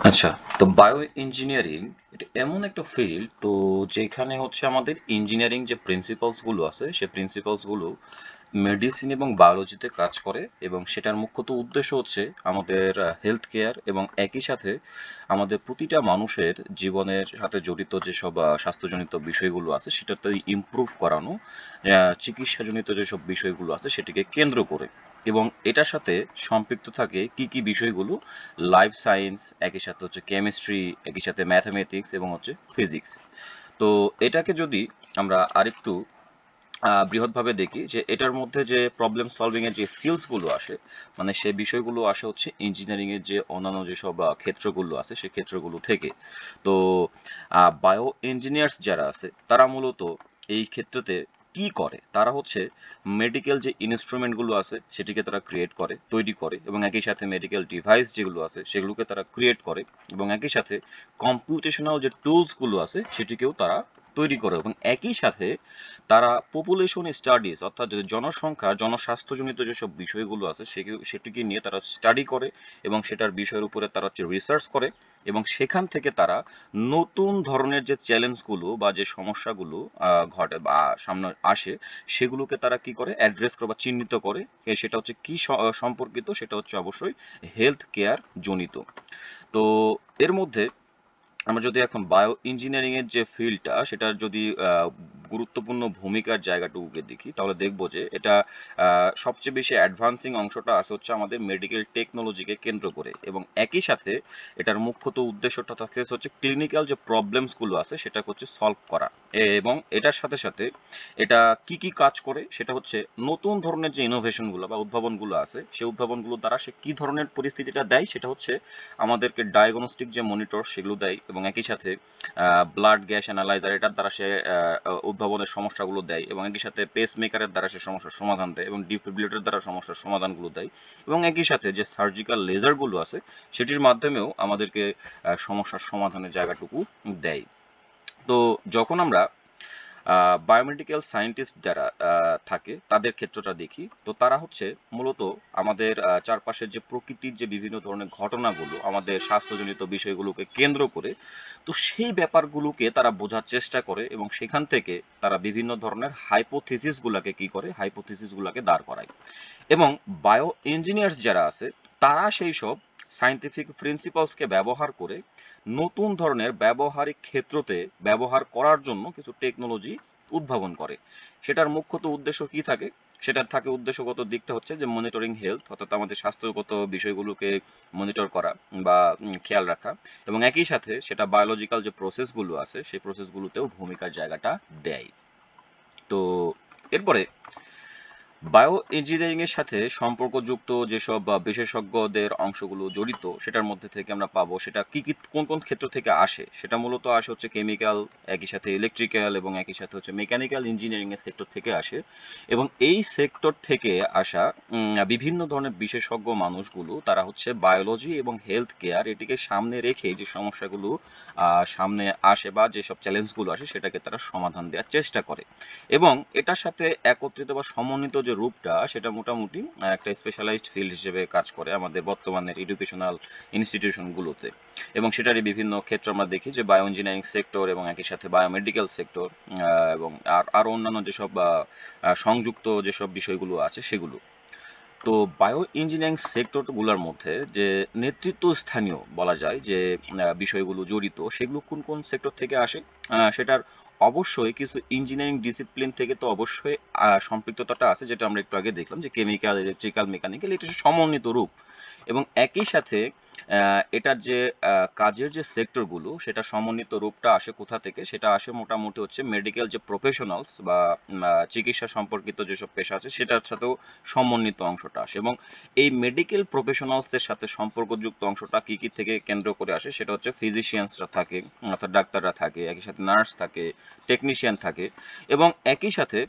আচ্ছা, তো bio engineering এটা এমন একটা ফিল্ড তো যেখানে হচ্ছে আমাদের ইঞ্জিনিয়ারিং যে প্রিন্সিপালস গুলো আছে সেই প্রিন্সিপালস গুলো মেডিসিন এবং বায়োলজিতে কাজ করে এবং সেটার মুখ্যত উদ্দেশ্য হচ্ছে আমাদের হেলথ কেয়ার এবং একই সাথে আমাদের প্রতিটা মানুষের জীবনের সাথে জড়িত যেসব স্বাস্থ্যজনিত বিষয়গুলো আছে সেটাতে ইমপ্রুভ করানো, চিকিৎসাজনিত যেসব বিষয়গুলো আছে সেটিকে কেন্দ্র করে এবং এটার সাথে সম্পৃক্ত থাকে কি কি বিষয়গুলো লাইফ সায়েন্স, একই সাথে হচ্ছে কেমিস্ট্রি, একই সাথে ম্যাথামেটিক্স এবং হচ্ছে ফিজিক্স। তো এটাকে যদি আমরা আরেকটু বৃহৎভাবে দেখি যে এটার মধ্যে যে প্রবলেম সলভিং এর যে স্কিলস গুলো আসে, মানে সে বিষয়গুলো আসে হচ্ছে ইঞ্জিনিয়ারিং এর যে অন্যান্য যেসব ক্ষেত্রগুলো আছে সেই ক্ষেত্রগুলো থেকে। তো বায়ো ইঞ্জিনিয়ার্স যারা আছে তারা মূলত এই ক্ষেত্রতে কি করে, তারা হচ্ছে মেডিকেল যে ইনস্ট্রুমেন্ট গুলো আছে সেটিকে তারা ক্রিয়েট করে, তৈরি করে এবং একই সাথে মেডিকেল ডিভাইস যেগুলো আছে সেগুলোকে তারা ক্রিয়েট করে এবং একই সাথে কম্পিউটেশনাল যে টুলস গুলো আছে সেটিকেও তারা তৈরি করে এবং একই সাথে তারা পপুলেশন স্টাডিজ অর্থাৎ যে জনসংখ্যা জনস্বাস্থ্যজনিত যেসব বিষয়গুলো আছে সেটিকে নিয়ে তারা স্টাডি করে এবং সেটার বিষয়ের উপরে তারা হচ্ছে রিসার্চ করে এবং সেখান থেকে তারা নতুন ধরনের যে চ্যালেঞ্জগুলো বা যে সমস্যাগুলো ঘটে বা সামনে আসে সেগুলোকে তারা কি করে অ্যাড্রেস করে বা চিহ্নিত করে। সেটা হচ্ছে কি সম্পর্কিত, সেটা হচ্ছে অবশ্যই হেলথ কেয়ার জনিত। তো এর মধ্যে আমরা যদি এখন বায়ো ইঞ্জিনিয়ারিং এর যে ফিল্ডটা সেটার যদি গুরুত্বপূর্ণ ভূমিকার জায়গাটুকুকে দেখি তাহলে দেখব যে এটা সবচেয়ে বেশি অ্যাডভান্সিং অংশটা আছে হচ্ছে আমাদের মেডিকেল টেকনোলজিকে কেন্দ্র করে এবং একই সাথে এটার মুখ্যত উদ্দেশ্যটা থাকে হচ্ছে ক্লিনিক্যাল যে প্রবলেমস গুলো আছে সেটা হচ্ছে সলভ করা। এবং এটার সাথে সাথে এটা কি কি কাজ করে সেটা হচ্ছে নতুন ধরনের যে ইনোভেশনগুলো বা উদ্ভাবনগুলো আছে সেই উদ্ভাবনগুলোর দ্বারা সে কি ধরনের পরিস্থিতিটা দেয় সেটা হচ্ছে আমাদেরকে ডায়াগনস্টিক যে মনিটর সেগুলো দেয় এবং একই সাথে ব্লাড গ্যাস অ্যানালাইজার এটার দ্বারা সে উদ্ভাবনের সমস্যাগুলো দেয় এবং একই সাথে পেস মেকারের দ্বারা সে সমস্যার সমাধান দেয় এবং ডিফিব্রিলেটর দ্বারা সমস্যার সমাধানগুলো দেয় এবং একই সাথে যে সার্জিক্যাল লেজারগুলো আছে সেটির মাধ্যমেও আমাদেরকে সমস্যার সমাধানের জায়গাটুকু দেয়। তো যখন আমরা বায়োমেডিক্যাল সায়েন্টিস্ট যারা থাকে তাদের ক্ষেত্রটা দেখি তো তারা হচ্ছে মূলত আমাদের চারপাশের যে প্রকৃতির যে বিভিন্ন ধরনের ঘটনাগুলো আমাদের স্বাস্থ্যজনিত বিষয়গুলোকে কেন্দ্র করে তো সেই ব্যাপারগুলোকে তারা বোঝার চেষ্টা করে এবং সেখান থেকে তারা বিভিন্ন ধরনের হাইপোথিসিস গুলাকে কি করে হাইপোথিসিস গুলাকে দাঁড় করায় এবং বায়ো ইঞ্জিনিয়ার্স যারা আছে তারা সেই সব সায়েন্টিফিক প্রিন্সিপালসকে ব্যবহার করে নতুন ধরনের ব্যবহারিক ক্ষেত্রতে ব্যবহার করার জন্য কিছু টেকনোলজি উদ্ভাবন করে। সেটার মুখ্যত উদ্দেশ্য কি থাকে? সেটার থাকে উদ্দেশ্যগত দিকটা হচ্ছে যে মনিটরিং হেলথ অর্থাৎ আমাদের স্বাস্থ্যগত বিষয়গুলোকে মনিটর করা বা খেয়াল রাখা এবং একই সাথে সেটা বায়োলজিক্যাল যে প্রসেসগুলো আছে সেই প্রসেসগুলোতেও ভূমিকার জায়গাটা দেয়। তো এরপরে বায়ো ইঞ্জিনিয়ারিং এর সাথে সম্পর্কযুক্ত যেসব বিশেষজ্ঞদের অংশগুলো জড়িত সেটার মধ্যে থেকে আমরা পাবো সেটা কি কি কোন কোন ক্ষেত্র থেকে আসে, সেটা মূলত আসে হচ্ছে কেমিক্যাল, একই সাথে ইলেকট্রিক্যাল এবং একই সাথে হচ্ছে মেকানিক্যাল ইঞ্জিনিয়ারিং এর সেক্টর থেকে আসে এবং এই সেক্টর থেকে আসা বিভিন্ন ধরনের বিশেষজ্ঞ মানুষগুলো তারা হচ্ছে বায়োলজি এবং হেলথ কেয়ার এটিকে সামনে রেখে যে সমস্যাগুলো সামনে আসে বা যেসব চ্যালেঞ্জগুলো আসে সেটাকে তারা সমাধান দেওয়ার চেষ্টা করে এবং এটার সাথে একত্রিত বা সমন্বিত যে রূপটা সেটা মোটামুটি একটা স্পেশালাইজড ফিল্ড হিসেবে কাজ করে আমাদের বর্তমানের এডুকেশনাল ইনস্টিটিউশনগুলোতে এবং সেটারই বিভিন্ন ক্ষেত্র আমরা দেখি যে বায়ো ইঞ্জিনিয়ারিং সেক্টর এবং একই সাথে বায়োমেডিক্যাল সেক্টর এবং আরও অন্যান্য যেসব সংযুক্ত যেসব বিষয়গুলো আছে সেগুলো। তো বায়ো ইঞ্জিনিয়ারিং সেক্টরগুলোর মধ্যে যে নেতৃত্ব স্থানীয় বলা যায় যে বিষয়গুলো জড়িত সেগুলো কোন কোন সেক্টর থেকে আসে, সেটার অবশ্যই কিছু ইঞ্জিনিয়ারিং ডিসিপ্লিন থেকে তো অবশ্যই সম্পৃক্ততাটা আছে, যেটা আমরা একটু আগে দেখলাম যে কেমিক্যাল, ইলেকট্রিক্যাল, মেকানিক্যাল এটা হচ্ছে সমন্বিত রূপ এবং একই সাথে এটার যে কাজের যে সেক্টরগুলো সেটা সমন্বিত রূপটা আসে কোথা থেকে, সেটা আসে মোটামুটি হচ্ছে মেডিকেল যে প্রফেশনালস বা চিকিৎসা সম্পর্কিত যেসব পেশা আছে সেটার সাথেও সমন্বিত অংশটা আসে এবং এই মেডিকেল প্রফেশনালসদের সাথে সম্পর্কযুক্ত অংশটা কি কি থেকে কেন্দ্র করে আসে সেটা হচ্ছে ফিজিশিয়ানসরা থাকে, অর্থাৎ ডাক্তাররা থাকে, একই সাথে নার্স থাকে, টেকনিশিয়ান থাকে এবং একই সাথে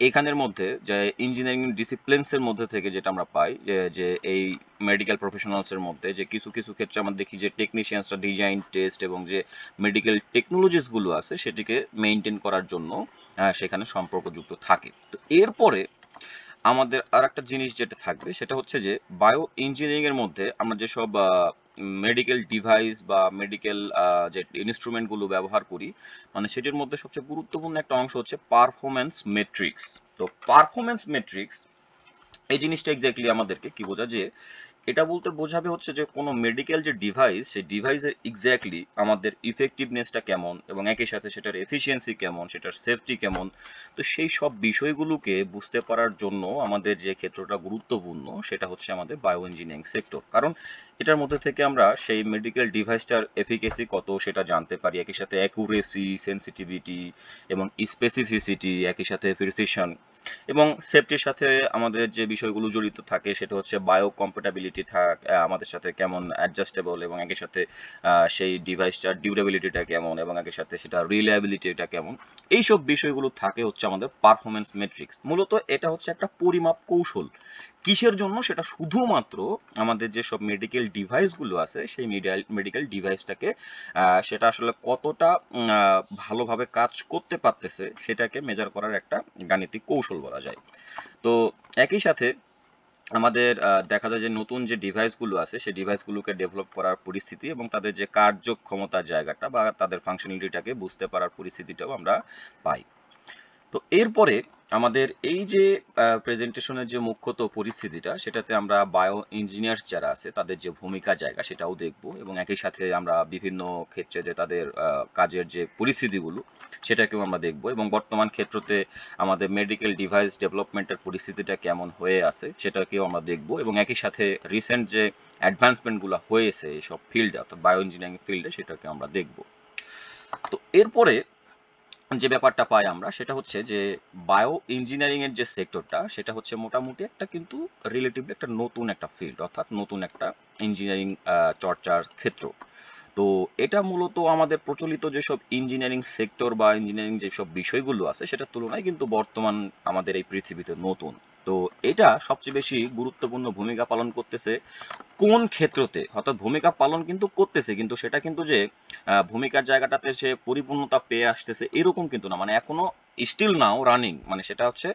এখানের মধ্যে যে ইঞ্জিনিয়ারিং ডিসিপ্লিনস এর মধ্যে থেকে যেটা আমরা পাই যে এই মেডিকেল প্রফেশনালস এর মধ্যে যে কিছু কিছু ক্ষেত্রে আমরা দেখি যে টেকনিশিয়ানসরা ডিজাইন টেস্ট এবং যে মেডিকেল টেকনোলজিস গুলো আছে সেটিকে মেইনটেইন করার জন্য সেখানে সম্পর্কযুক্ত থাকে। তো এরপরে আমাদের আরেকটা জিনিস যেটা থাকবে সেটা হচ্ছে যে বায়ো ইঞ্জিনিয়ারিং এর মধ্যে আমরা যেসব মেডিকেল ডিভাইস বা মেডিকেল যে ইনস্ট্রুমেন্টগুলো ব্যবহার করি, মানে সেটির মধ্যে সবচেয়ে গুরুত্বপূর্ণ একটা অংশ হচ্ছে পারফরম্যান্স মেট্রিক্স। তো পারফরম্যান্স মেট্রিক্স এই জিনিসটা এক্স্যাক্টলি আমাদেরকে কি বোঝায়, যে এটা বলতে বোঝাবে হচ্ছে যে কোনো মেডিকেল যে ডিভাইস, সেই ডিভাইসের এক্স্যাক্টলি আমাদের ইফেক্টিভনেসটা কেমন এবং একই সাথে সেটার এফিসিয়েন্সি কেমন, সেটার সেফটি কেমন। তো সেই সব বিষয়গুলোকে বুঝতে পারার জন্য আমাদের যে ক্ষেত্রটা গুরুত্বপূর্ণ সেটা হচ্ছে আমাদের বায়ো ইঞ্জিনিয়ারিং সেক্টর। কারণ এটার মধ্যে থেকে আমরা সেই মেডিকেল ডিভাইসটার এফিকেসি কত সেটা জানতে পারি, একই সাথে অ্যাকুরেসি, সেন্সিটিভিটি এবং স্পেসিফিসিটি, একই সাথে প্রিসিশন এবং সেফটির সাথে আমাদের যে বিষয়গুলো জড়িত থাকে সেটা হচ্ছে বায়ো কম্প্যাটাবিলিটি আমাদের সাথে কেমন অ্যাডজাস্টেবল, এবং একই সাথে সেই ডিভাইসটার ডিউরেবিলিটিটা কেমন, এবং একই সাথে সেটা রিলায়েবিলিটিটা কেমন। এইসব বিষয়গুলো থাকে হচ্ছে আমাদের পারফরমেন্স মেট্রিক্স। মূলত এটা হচ্ছে একটা পরিমাপ কৌশল। কিসের জন্য? সেটা শুধুমাত্র আমাদের যেসব মেডিকেল ডিভাইসগুলো আছে সেই মেডিকেল ডিভাইসটাকে সেটা আসলে কতটা ভালোভাবে কাজ করতে পারতেছে সেটাকে মেজার করার একটা গাণিতিক কৌশল বলা যায়। তো একই সাথে আমাদের দেখা যায় যে নতুন যে ডিভাইসগুলো আছে সেই ডিভাইসগুলোকে ডেভেলপ করার পরিস্থিতি এবং তাদের যে কার্যক্ষমতার জায়গাটা বা তাদের ফাংশনালিটিটাকে বুঝতে পারার পরিস্থিতিটাও আমরা পাই। তো এরপরে আমাদের এই যে প্রেজেন্টেশনের যে মুখ্যত পরিস্থিতিটা সেটাতে আমরা বায়ো ইঞ্জিনিয়ার্স যারা আছে তাদের যে ভূমিকা জায়গা সেটাও দেখব, এবং একই সাথে আমরা বিভিন্ন ক্ষেত্রে যে তাদের কাজের যে পরিস্থিতিগুলো সেটাকেও আমরা দেখব, এবং বর্তমান ক্ষেত্রতে আমাদের মেডিকেল ডিভাইস ডেভেলপমেন্টের পরিস্থিতিটা কেমন হয়ে আছে সেটাকেও আমরা দেখব, এবং একই সাথে রিসেন্ট যে অ্যাডভান্সমেন্টগুলো হয়েছে এইসব ফিল্ডে অর্থাৎ বায়ো ইঞ্জিনিয়ারিং ফিল্ডে সেটাকে আমরা দেখব। তো এরপরে যে ব্যাপারটা পাই আমরা সেটা হচ্ছে যে বায়ো ইঞ্জিনিয়ারিং এর যে সেক্টরটা সেটা হচ্ছে মোটামুটি একটা কিন্তু রিলেটিভলি একটা নতুন একটা ফিল্ড, অর্থাৎ নতুন একটা ইঞ্জিনিয়ারিং চর্চার ক্ষেত্র। তো এটা মূলত আমাদের প্রচলিত যেসব ইঞ্জিনিয়ারিং সেক্টর বা ইঞ্জিনিয়ারিং যেসব বিষয়গুলো আছে সেটার তুলনায় কিন্তু বর্তমান আমাদের এই পৃথিবীতে নতুন। তো এটা সবচেয়ে বেশি গুরুত্বপূর্ণ ভূমিকা পালন করতেছে কোন ক্ষেত্রতে, অর্থাৎ ভূমিকা পালন কিন্তু করতেছে, কিন্তু সেটা কিন্তু যে ভূমিকার জায়গাটাতে সে পরিপূর্ণতা পেয়ে আসতেছে এরকম কিন্তু না, মানে এখনো স্টিল নাও রানিং, মানে সেটা হচ্ছে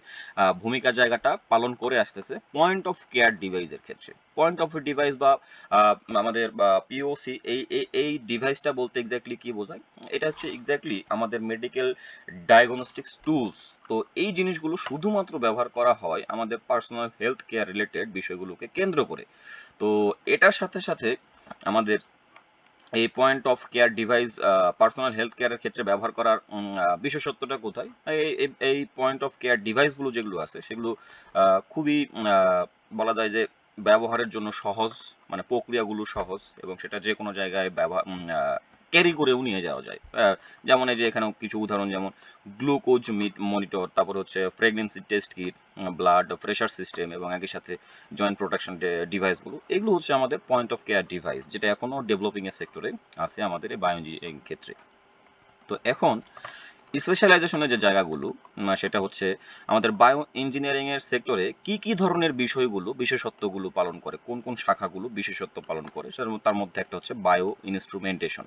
ভূমিকার জায়গাটা পালন করে আসতেছে পয়েন্ট অফ কেয়ার ডিভাইসের ক্ষেত্রে। পয়েন্ট অফ ডিভাইস বা আমাদের পিওসি এই ডিভাইসটা বলতে এক্স্যাক্টলি কি বোঝায়? এটা হচ্ছে এক্স্যাক্টলি আমাদের মেডিকেল ডায়াগনস্টিক্স টুলস। তো এই জিনিসগুলো শুধুমাত্র ব্যবহার করা হয় আমাদের পার্সোনাল হেলথ কেয়ার রিলেটেড বিষয়গুলোকে কেন্দ্র করে। তো এটার সাথে সাথে আমাদের এই point of care device personal health কেয়ারের ক্ষেত্রে ব্যবহার করার বিশেষত্বটা কোথায়? এই পয়েন্ট অফ কেয়ার ডিভাইসগুলো যেগুলো আছে সেগুলো খুবই বলা যায় যে ব্যবহারের জন্য সহজ, মানে প্রক্রিয়াগুলো সহজ, এবং সেটা যে কোনো জায়গায় ব্যবহার ক্যারি করেও নিয়ে যাওয়া যায়। যেমন এই যে এখানেও কিছু উদাহরণ, যেমন গ্লুকোজ মনিটর, তারপর হচ্ছে pregnancy test kit, blood pressure system, এবং একই সাথে জয়েন্ট প্রোটেকশন ডিভাইসগুলো, এগুলো হচ্ছে আমাদের পয়েন্ট অফ কেয়ার ডিভাইস, যেটা এখনো ডেভেলপিং এর সেক্টরে আছে আমাদের এই বায়োইঞ্জিনিয়ারিং ক্ষেত্রে। তো এখন স্পেশালাইজেশনের যে জায়গাগুলো সেটা হচ্ছে আমাদের বায়ো ইঞ্জিনিয়ারিং এর সেক্টরে কি কি ধরনের বিষয়গুলো বিশেষত্বগুলো পালন করে, কোন কোন শাখাগুলো বিশেষত্ব পালন করে, তার মধ্যে একটা হচ্ছে বায়ো ইনস্ট্রুমেন্টেশন।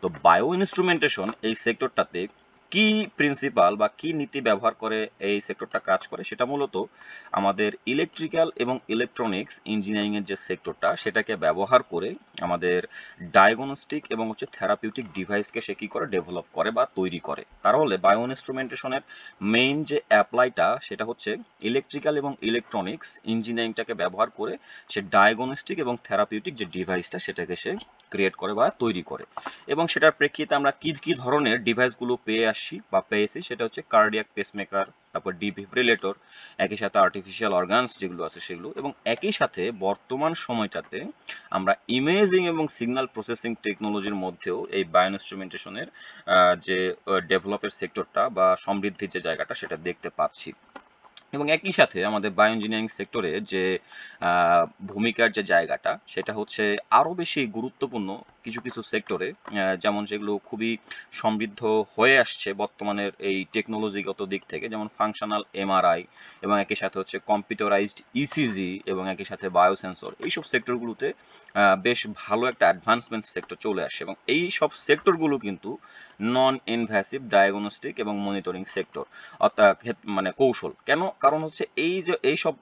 তো বায়ো ইনস্ট্রুমেন্টেশন এই সেক্টরটাতে কি প্রিন্সিপাল বা কি নীতি ব্যবহার করে এই সেক্টরটা কাজ করে, সেটা মূলত আমাদের ইলেকট্রিক্যাল এবং ইলেকট্রনিক্স ইঞ্জিনিয়ারিং এর যে সেক্টরটা সেটাকে ব্যবহার করে আমাদের ডায়াগনস্টিক এবং হচ্ছে থেরাপিউটিক ডিভাইসকে সে কি করে ডেভেলপ করে বা তৈরি করে। তাহলে বায়ো ইনস্ট্রুমেন্টেশনের মেইন যে অ্যাপ্লাইটা সেটা হচ্ছে ইলেকট্রিক্যাল এবং ইলেকট্রনিক্স ইঞ্জিনিয়ারিংটাকে ব্যবহার করে সে ডায়াগনস্টিক এবং থেরাপিউটিক যে ডিভাইসটা সেটাকে সে ক্রিয়েট করে বা তৈরি করে। এবং সেটার প্রেক্ষিতে আমরা কি কি ধরনের ডিভাইসগুলো পেয়ে আসছি বা পেয়েছি, সেটা হচ্ছে কার্ডিয়াক পেসমেকার, তারপর ডিফিব্রিলেটর, একই সাথে আর্টিফিশিয়াল অর্গানস যেগুলো আছে সেগুলো, এবং একই সাথে বর্তমান সময়টাতে আমরা ইমেজিং এবং সিগন্যাল প্রসেসিং টেকনোলজির মধ্যেও এই বায়ো ইনস্ট্রুমেন্টেশনের যে ডেভেলপের সেক্টরটা বা সমৃদ্ধির যে জায়গাটা সেটা দেখতে পাচ্ছি। এবং একই সাথে আমাদের বায়ো ইঞ্জিনিয়ারিং সেক্টরে যে ভূমিকার যে জায়গাটা সেটা হচ্ছে আরো বেশি গুরুত্বপূর্ণ কিছু কিছু সেক্টরে, যেমন যেগুলো খুবই সমৃদ্ধ হয়ে আসছে বর্তমানের এই টেকনোলজিগত দিক থেকে, যেমন ফাংশনাল এমআরআই এবং একই সাথে হচ্ছে কম্পিউটারাইজড ইসিজি এবং একই সাথে বায়োসেন্সর, এইসব সেক্টরগুলোতে বেশ ভালো একটা অ্যাডভান্সমেন্ট সেক্টর চলে আসে এবং এই সব সেক্টরগুলো কিন্তু নন ইনভ্যাসিভ ডায়াগনস্টিক এবং মনিটরিং সেক্টর, অর্থাৎ মানে কৌশল। কেন? কারণ হচ্ছে এই যে এইসব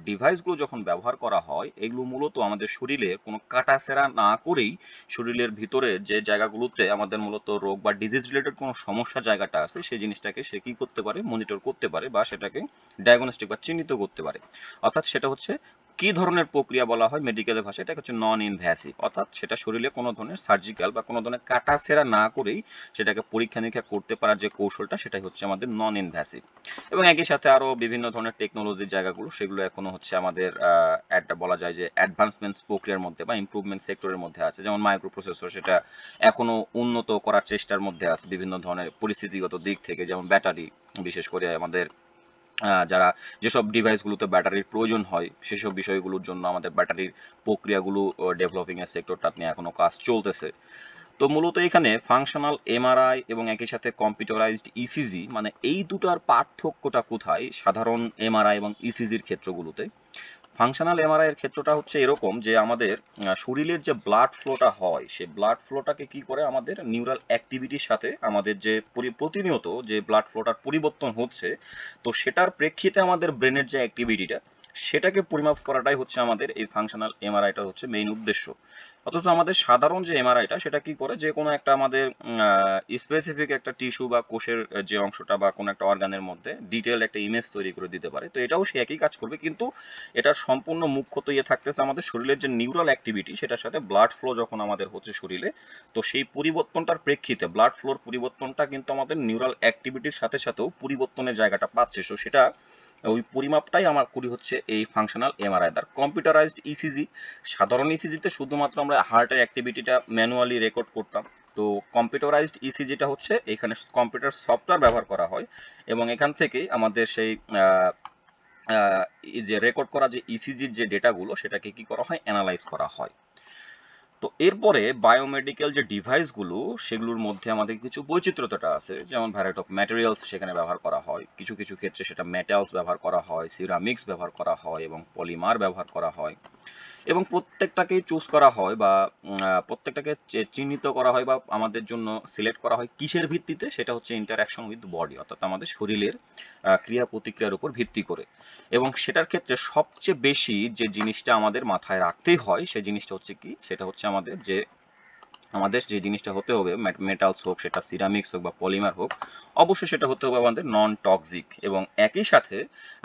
ডিভাইসগুলো যখন ব্যবহার করা হয়, এগুলো মূলত আমাদের শরীরে কোনো কাটাছেঁড়া না করেই শরীরের ভিতরে যে জায়গাগুলোতে আমাদের মূলত রোগ বা ডিজিজ রিলেটেড কোনো সমস্যা জায়গাটা আছে, সেই জিনিসটাকে সে কি করতে পারে, মনিটর করতে পারে বা সেটাকে ডায়াগনস্টিক বা চিহ্নিত করতে পারে। অর্থাৎ সেটা হচ্ছে কি ধরনের প্রক্রিয়া বলা হয় মেডিকেলের ভাষায়, এটা হচ্ছে নন ইনভ্যাসিভ, অর্থাৎ সেটা শরীরে কোনো ধরনের সার্জিক্যাল বা কোনো ধরনের কাটাছেঁড়া না করেই সেটাকে পরীক্ষা নিরীক্ষা করতে পারার যে কৌশলটা, সেটাই হচ্ছে আমাদের নন ইনভ্যাসিভ। এবং একই সাথে আরো বিভিন্ন ধরনের টেকনোলজির জায়গাগুলো, সেগুলো এখনো হচ্ছে আমাদের একটা বলা যায় যে অ্যাডভান্সমেন্ট প্রক্রিয়ার মধ্যে বা ইমপ্রুভমেন্ট সেক্টরের মধ্যে আছে। যেমন মাইক্রো প্রসেসর, সেটা এখনো উন্নত করার চেষ্টার মধ্যে আছে বিভিন্ন ধরনের পরিস্থিতিগত দিক থেকে, যেমন ব্যাটারি, বিশেষ করে আমাদের যারা যেসব ডিভাইসগুলোতে ব্যাটারির প্রয়োজন হয় সেসব বিষয়গুলোর জন্য আমাদের ব্যাটারির প্রক্রিয়াগুলো ডেভেলপিং এর সেক্টরটা নিয়ে এখনো কাজ চলতেছে। তো মূলত এখানে ফাংশনাল এমআরআই এবং একই সাথে কম্পিউটারাইজড ইসিজি, মানে এই দুটার পার্থক্যটা কোথায় সাধারণ এমআরআই এবং ইসিজির ক্ষেত্রগুলোতে? ফাংশনাল এমআরআই এর ক্ষেত্রটা হচ্ছে এরকম যে আমাদের শরীরের যে ব্লাড ফ্লোটা হয়, সেই ব্লাড ফ্লোটাকে কি করে আমাদের নিউরাল অ্যাক্টিভিটির সাথে আমাদের যে প্রতিনিয়ত যে ব্লাড ফ্লোটার পরিবর্তন হচ্ছে, তো সেটার প্রেক্ষিতে আমাদের ব্রেনের যে অ্যাক্টিভিটিটা, সেটাকে পরিমাপ করাটাই হচ্ছে আমাদের এই ফাংশনাল এমআরআইটার হচ্ছে মেইন উদ্দেশ্য। অথচ আমাদের সাধারণ যে এমআরআইটা, সেটা কি করে, যে কোনো একটা আমাদের স্পেসিফিক একটা টিস্যু বা কোষের যে অংশটা বা কোনো একটা অর্গানের মধ্যে ডিটেল একটা ইমেজ তৈরি করে দিতে পারে। তো এটাও সে একই কাজ করবে, কিন্তু এটার সম্পূর্ণ মুখ্যত ইয়ে থাকতেছে আমাদের শরীরের যে নিউরাল অ্যাক্টিভিটি, সেটার সাথে ব্লাড ফ্লো যখন আমাদের হচ্ছে শরীরে, তো সেই পরিবর্তনটার প্রেক্ষিতে ব্লাড ফ্লোর পরিবর্তনটা কিন্তু আমাদের নিউরাল অ্যাক্টিভিটির সাথে সাথেও পরিবর্তনের জায়গাটা পাচ্ছে। সো সেটা ওই পরিমাপটাই আমার করি হচ্ছে এই ফাংশনাল এমআরআই দ্বারা। কম্পিউটারাইজড ইসিজি, সাধারণ ইসিজিতে শুধুমাত্র আমরা হার্টের অ্যাক্টিভিটিটা ম্যানুয়ালি রেকর্ড করতাম। তো কম্পিউটারাইজড ইসিজিটা হচ্ছে এখানে কম্পিউটার সফটওয়্যার ব্যবহার করা হয় এবং এখান থেকেই আমাদের সেই এই যে রেকর্ড করা যে ইসিজির যে ডেটাগুলো, সেটাকে কি করা হয়, অ্যানালাইজ করা হয়। তো এরপরে বায়োমেডিক্যাল যে ডিভাইসগুলো, সেগুলোর মধ্যে আমাদের কিছু বৈচিত্র্যতা আছে, যেমন ভ্যারাইটি অফ ম্যাটেরিয়ালস সেখানে ব্যবহার করা হয়। কিছু কিছু ক্ষেত্রে সেটা মেটালস ব্যবহার করা হয়, সিরামিক্স ব্যবহার করা হয় এবং পলিমার ব্যবহার করা হয়। এবং প্রত্যেকটাকেই চুজ করা হয় বা প্রত্যেকটাকে চিহ্নিত করা হয় বা আমাদের জন্য সিলেক্ট করা হয় কিসের ভিত্তিতে? সেটা হচ্ছে ইন্টারঅ্যাকশন উইথ বডি, অর্থাৎ আমাদের শরীরের ক্রিয়া প্রতিক্রিয়ার উপর ভিত্তি করে। এবং সেটার ক্ষেত্রে সবচেয়ে বেশি যে জিনিসটা আমাদের মাথায় রাখতেই হয়, সেই জিনিসটা হচ্ছে কি? সেটা হচ্ছে আমাদের যে জিনিসটা হতে হবে, মেটালস হোক, সেটা সিরামিক্স হোক বা পলিমার হোক, অবশ্যই সেটা হতে হবে আমাদের নন টক্সিক এবং একই সাথে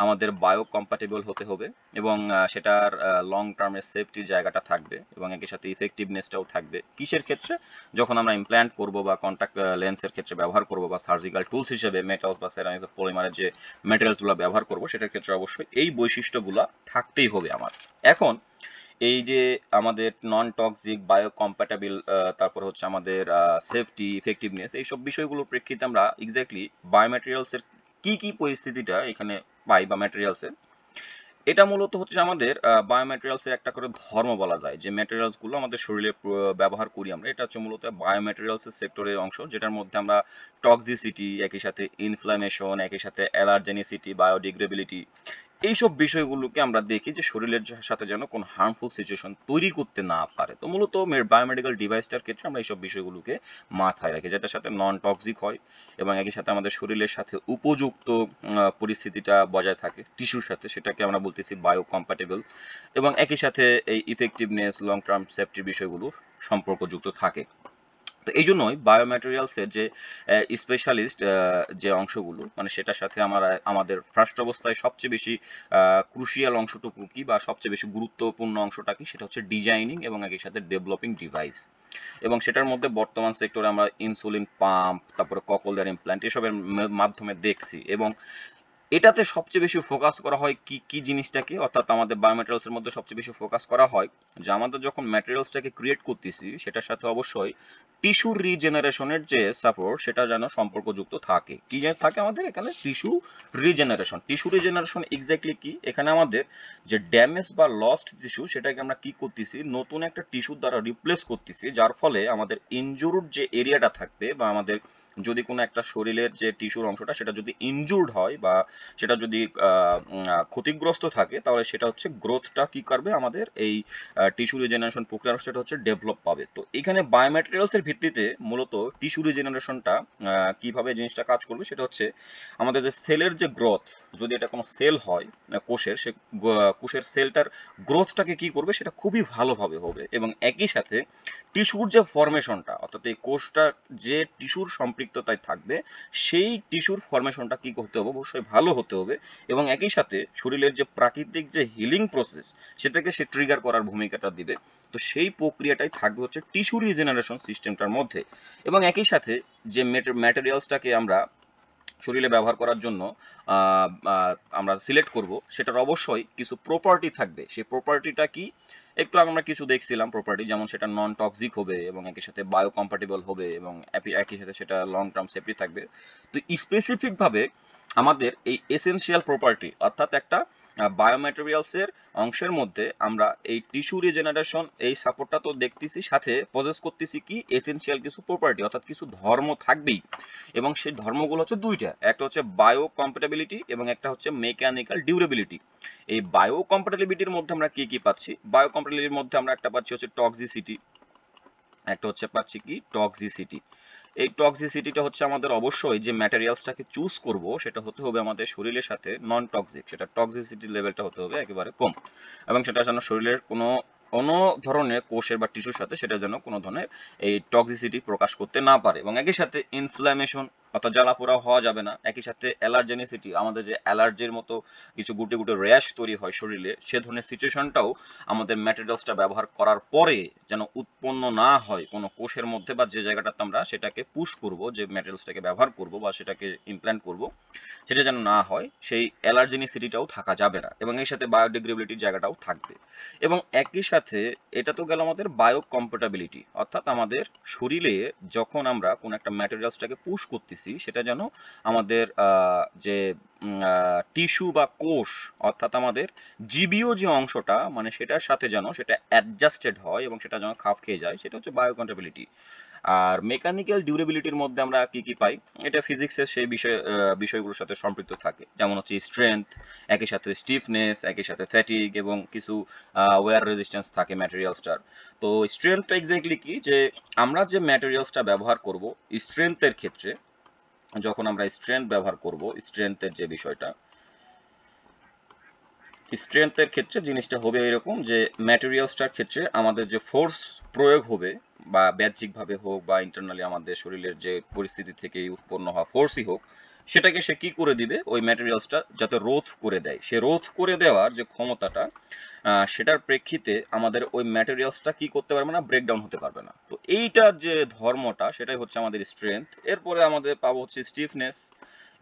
আমাদের বায়ো কম্প্যাটেবল হতে হবে এবং সেটার লং টার্মের সেফটির জায়গাটা থাকবে এবং একই সাথে ইফেক্টিভনেসটাও থাকবে। কিসের ক্ষেত্রে? যখন আমরা ইমপ্ল্যান্ট করব বা কন্ট্যাক্ট লেন্সের ক্ষেত্রে ব্যবহার করব বা সার্জিক্যাল টুলস হিসেবে মেটালস বা সিরামিক্স বা পলিমারের যে ম্যাটেরিয়ালসগুলো ব্যবহার করব, সেটার ক্ষেত্রে অবশ্যই এই বৈশিষ্ট্যগুলো থাকতেই হবে আমার। এখন এই যে আমাদের নন টক্সিক, বায়ো কম্প্যাটেবল, তারপর হচ্ছে আমাদের সেফটি, ইফেক্টিভনেস, এইসব বিষয়গুলোর প্রেক্ষিতে আমরা এক্স্যাক্টলি বায়োম্যাটেরিয়ালসের কি কি পরিস্থিতিটা এখানে পাই বা ম্যাটেরিয়ালসের, এটা মূলত হচ্ছে আমাদের বায়োম্যাটেরিয়ালসের একটা করে ধর্ম বলা যায়। যে ম্যাটেরিয়ালসগুলো আমাদের শরীরে ব্যবহার করি আমরা, এটা হচ্ছে মূলত বায়োম্যাটেরিয়ালসের সেক্টরের অংশ, যেটার মধ্যে আমরা টক্সিসিটি, একই সাথে ইনফ্লামেশন, একই সাথে অ্যালার্জেনিসিটি, বায়োডিগ্রেবিলিটি, এইসব বিষয়গুলোকে আমরা দেখি যে শরীরের সাথে যেন কোনো হার্মফুল সিচুয়েশন তৈরি করতে না পারে। তো মূলত বায়োমেডিক্যাল ডিভাইসটার ক্ষেত্রে আমরা এইসব বিষয়গুলোকে মাথায় রাখি, যেটার সাথে নন টক্সিক হয় এবং একই সাথে আমাদের শরীরের সাথে উপযুক্ত পরিস্থিতিটা বজায় থাকে টিস্যুর সাথে, সেটাকে আমরা বলতেছি বায়ো কম্প্যাটেবল এবং একই সাথে এই ইফেক্টিভনেস, লং টার্ম সেফটির বিষয়গুলো সম্পর্কযুক্ত থাকে। তো এই জন্যই বায়োম্যাটেরিয়ালসের যে স্পেশালিস্ট যে অংশগুলো, মানে সেটার সাথে আমাদের ফার্স্ট অবস্থায় সবচেয়ে বেশি ক্রুশিয়াল অংশটুকু কি বা সবচেয়ে বেশি গুরুত্বপূর্ণ অংশটা কি, সেটা হচ্ছে ডিজাইনিং এবং একই সাথে ডেভেলপিং ডিভাইস। এবং সেটার মধ্যে বর্তমান সেক্টরে আমরা ইনসুলিন পাম্প, তারপরে ককলিয়ার ইমপ্ল্যান্ট, এসবের মাধ্যমে দেখছি। এবং এটাতে সবচেয়ে বেশি ফোকাস করা হয় কি কি জিনিসটাকে, অর্থাৎ আমাদের বায়োমেটেরিয়ালস এর মধ্যে সবচেয়ে বেশি ফোকাস করা হয় যে আমাদের যখন ম্যাটেরিয়ালসটাকে ক্রিয়েট করতেছি সেটার সাথে অবশ্যই টিস্যু রিজেনারেশনের যে সাপোর্ট সেটা যেন সম্পর্কযুক্ত থাকে। কি যেন থাকে আমাদের এখানে tissue regeneration. Tissue regeneration exactly কি, এখানে আমাদের যে ড্যামেজ বা লস্ট টিস্যু সেটাকে আমরা কি করতেছি, নতুন একটা টিস্যুর দ্বারা রিপ্লেস করতেছি, যার ফলে আমাদের ইনজুরড যে এরিয়াটা থাকবে বা আমাদের যদি কোনো একটা শরীরের যে টিস্যুর অংশটা সেটা যদি ইনজুর্ড হয় বা সেটা যদি ক্ষতিগ্রস্ত থাকে, তাহলে সেটা হচ্ছে গ্রোথটা কি করবে, আমাদের এই টিস্যু রিজেনারেশন প্রক্রিয়া সেটা হচ্ছে ডেভেলপ পাবে। তো এখানে বায়োম্যাটেরিয়ালসের ভিত্তিতে মূলত টিস্যু রিজেনারেশনটা কিভাবে জিনিসটা কাজ করবে সেটা হচ্ছে আমাদের যে সেলের যে গ্রোথ, যদি এটা কোনো সেল হয় কোষের, সে কোষের সেলটার গ্রোথটাকে কি করবে সেটা খুবই ভালোভাবে হবে এবং একই সাথে টিস্যুর যে ফরমেশনটা, অর্থাৎ এই কোষটা যে টিস্যুর সম্পৃক্ততায় থাকবে সেই টিস্যুর ফরমেশনটা কি করতে হবে, অবশ্যই ভালো হতে হবে এবং একই সাথে শরীরের যে প্রাকৃতিক যে হিলিং প্রসেস সেটাকে সে ট্রিগার করার ভূমিকাটা দিবে। তো সেই প্রক্রিয়াটাই থাকবে হচ্ছে টিস্যু রিজেনারেশন সিস্টেমটার মধ্যে। এবং একই সাথে যে ম্যাটেরিয়ালসটাকে আমরা শরীরে ব্যবহার করার জন্য আমরা সিলেক্ট করব সেটার অবশ্যই কিছু প্রপার্টি থাকবে। সেই প্রপার্টিটা কি, একটু আগে আমরা কিছু দেখছিলাম প্রপার্টি, যেমন সেটা নন টক্সিক হবে এবং একই সাথে বায়ো কম্প্যাটিবল হবে এবং একই সাথে সেটা লং টার্ম সেফটি থাকবে। তো স্পেসিফিকভাবে আমাদের এই এসেনশিয়াল প্রপার্টি, অর্থাৎ একটা বায়োম্যাটেরিয়ালসের অংশের মধ্যে আমরা এই টিস্যু রিজেনারেশন এই সাপোর্টটা তো দেখতেছি, সাথে পজেস করতেছি কি এসেনশিয়াল কিছু প্রপার্টি, অর্থাৎ কিছু ধর্ম থাকবেই। এবং সেই ধর্মগুলো হচ্ছে দুইটা, একটা হচ্ছে বায়ো কম্প্যাটিবিলিটি এবং একটা হচ্ছে মেকানিক্যাল ডিউরেবিলিটি। এই বায়ো কম্প্যাটিবিলিটির মধ্যে আমরা কি কি পাচ্ছি, বায়ো কম্প্যাটিবিলিটির মধ্যে আমরা একটা পাচ্ছি হচ্ছে টক্সিসিটি, একটা হচ্ছে পাচ্ছি কি টক্সিসিটি। এই টক্সিসিটিটা হচ্ছে আমাদের অবশ্যই যে ম্যাটেরিয়ালসটাকে চুজ করব সেটা হতে হবে আমাদের শরীরের সাথে নন টক্সিক, সেটা টক্সিসিটি লেভেলটা হতে হবে একেবারে কম এবং সেটা যেন শরীরের কোনো ধরনের কোষের বা টিস্যুর সাথে সেটা যেন কোনো ধরনের এই টক্সিসিটি প্রকাশ করতে না পারে। এবং একই সাথে ইনফ্ল্যামেশন, অর্থাৎ জ্বালাপোড়া হওয়া যাবে না। একই সাথে অ্যালার্জেনিসিটি, আমাদের যে অ্যালার্জির মতো কিছু গুটে গুটে র্যাশ তৈরি হয় শরীরে, সে ধরনের সিচুয়েশনটাও আমাদের ম্যাটেরিয়ালসটা ব্যবহার করার পরে যেন উৎপন্ন না হয় কোনো কোষের মধ্যে বা যে জায়গাটাতে আমরা সেটাকে পুশ করব, যে ম্যাটেরিয়ালসটাকে ব্যবহার করব বা সেটাকে ইমপ্ল্যান্ট করব, সেটা যেন না হয়, সেই অ্যালার্জেনিসিটিটাও থাকা যাবে না এবং এর সাথে বায়োডিগ্রেডেবিলিটির জায়গাটাও থাকবে। এবং একই সাথে এটা তো গেল আমাদের বায়ো কম্প্যাটিবিলিটি, অর্থাৎ আমাদের শরীরে যখন আমরা কোনো একটা ম্যাটেরিয়ালসটাকে পুশ করতেছি সেটা যেন আমাদের যে টিস্যু বা কোষ, অর্থাৎ আমাদের জীবীয় যে অংশটা মানে সেটার সাথে যেন সেটা অ্যাডজাস্টেড হয় এবং সেটা যেন খাপ খেয়ে যায়, সেটা হচ্ছে বায়ো কম্প্যাটিবিলিটি। আর মেকানিক্যাল ডিউরেবিলিটির মধ্যে আমরা কি কি পাই, এটা ফিজিক্সের সেই বিষয়গুলোর সাথে সম্পৃক্ত থাকে, যেমন হচ্ছে স্ট্রেংথ, একই সাথে স্টিফনেস, একই সাথে ফ্যাটিগ এবং কিছু ওয়্যার রেজিস্ট্যান্স থাকে ম্যাটেরিয়ালসটার। তো স্ট্রেংথটা এক্স্যাক্টলি কি, যে আমরা যে ম্যাটেরিয়ালসটা ব্যবহার করব স্ট্রেংথের ক্ষেত্রে, যখন আমরা স্ট্রেংথ ব্যবহার করব, স্ট্রেংথের যে বিষয়টা, স্ট্রেংথের ক্ষেত্রে জিনিসটা হবে এরকম যে ম্যাটেরিয়ালসটার ক্ষেত্রে আমাদের যে ফোর্স প্রয়োগ হবে বা বাহ্যিকভাবে হোক বা ইন্টারনালি আমাদের শরীরের যে পরিস্থিতি থেকে উৎপন্ন হওয়া ফোর্সই হোক, সেটাকে সে কি করে দিবে, ওই ম্যাটেরিয়ালসটা যাতে রোধ করে দেয়, সে রোধ করে দেওয়ার যে ক্ষমতাটা, সেটার প্রেক্ষিতে আমাদের ওই ম্যাটেরিয়ালসটা কি করতে পারবে না, ব্রেকডাউন হতে পারবে না। তো এইটার যে ধর্মটা সেটাই হচ্ছে আমাদের স্ট্রেংথ। এরপরে আমাদের পাবো হচ্ছে স্টিফনেস।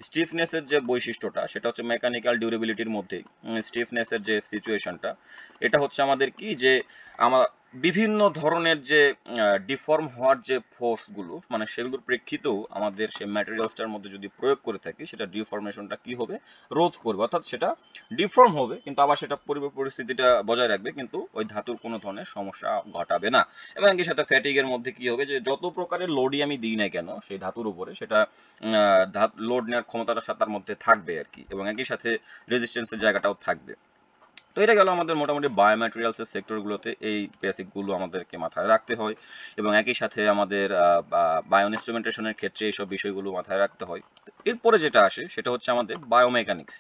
স্টিফনেসের যে বৈশিষ্ট্যটা সেটা হচ্ছে মেকানিক্যাল ডিউরেবিলিটির মধ্যেই। স্টিফনেসের যে সিচুয়েশনটা, এটা হচ্ছে আমাদের কি, যে আমার বিভিন্ন ধরনের যে ডিফর্ম হওয়ার যে ফোর্সগুলো মানে সেগুলোর প্রেক্ষিতেও আমাদের সেই ম্যাটেরিয়ালসটার মধ্যে যদি প্রয়োগ করে থাকি সেটা ডিফর্মেশনটা কি হবে, রোধ করবে, অর্থাৎ সেটা ডিফর্ম হবে কিন্তু আবার সেটা পরিস্থিতিটা বজায় রাখবে, কিন্তু ওই ধাতুর কোনো ধরনের সমস্যা ঘটাবে না। এবং একই সাথে ফ্যাটিগের মধ্যে কি হবে, যে যত প্রকারের লোডই আমি দিই না কেন সেই ধাতুর উপরে, সেটা লোড নেওয়ার ক্ষমতাটা তার মধ্যে থাকবে আর কি, এবং একই সাথে রেজিস্ট্যান্সের জায়গাটাও থাকবে। তো এটা গেল আমাদের মোটামুটি বায়োম্যাটেরিয়ালসের সেক্টরগুলোতে এই বেসিকগুলো আমাদেরকে মাথায় রাখতে হয় এবং একই সাথে আমাদের বায়ো ইনস্ট্রুমেন্টেশনের ক্ষেত্রে এইসব বিষয়গুলো মাথায় রাখতে হয়। এরপরে যেটা আসে সেটা হচ্ছে আমাদের বায়োমেকানিক্স।